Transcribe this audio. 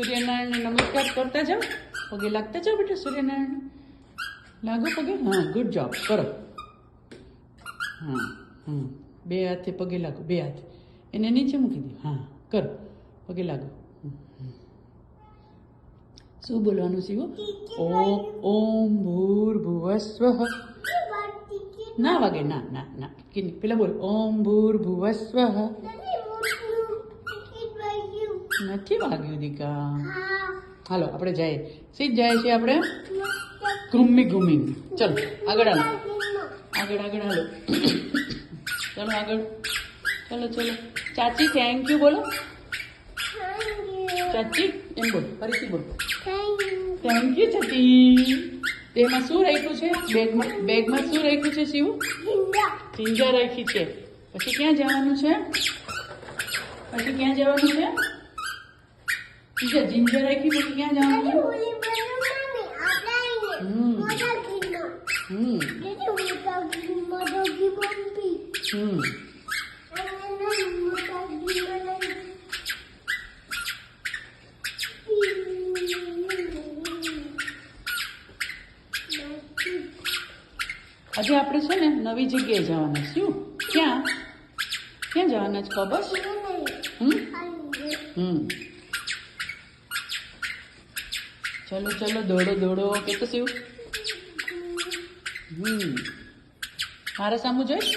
સૂર્યનારાયણને નમસ્કાર કરતા જાઓ, પગે લાગતા જાઓ બેટા સૂર્યનારાયણ. લાગો પગે. હા, ગુડ જોબ. કરો. હા, બે હાથે પગે લાગો, બે હાથે. એને નીચે મૂકી દો. હા, કરો. પગે લાગો. શું બોલવાનું શિવો? ઓમ ભૂર્ભુવસ્વઃ. ના વાગે, ના ના ના. પેલા બોલ. ઓમ ભૂર્ભુવસ્વઃ. નથી વાગ્યું દીકા. હાલો આપણે જઈએ. સીધ જાય છે આપણે ઘૂમી ઘૂમી. ચલો આગળ હાલો, આગળ આગળ હાલો. ચલો આગળ. ચલો ચલો. ચાચી થેન્ક યુ બોલો. ચાચી એમ બોલ, ફરીથી બોલ. થેન્ક યુ ચાચી. તેમાં શું રાખ્યું છે? બેગમાં શું રાખ્યું છે શિવ? જિંજર રાખી છે. પછી ક્યાં જવાનું છે? પછી ક્યાં જવાનું છે? જિંજર રાખી પછી ક્યાં જવાનું છે? આજે આપણે છે ને નવી જગ્યાએ જવાના. શું? ક્યાં ક્યાં જવાના છે ખબર? ચલો ચલો દોડો દોડો. કે તો શિવ મારા સામું જોઈશ.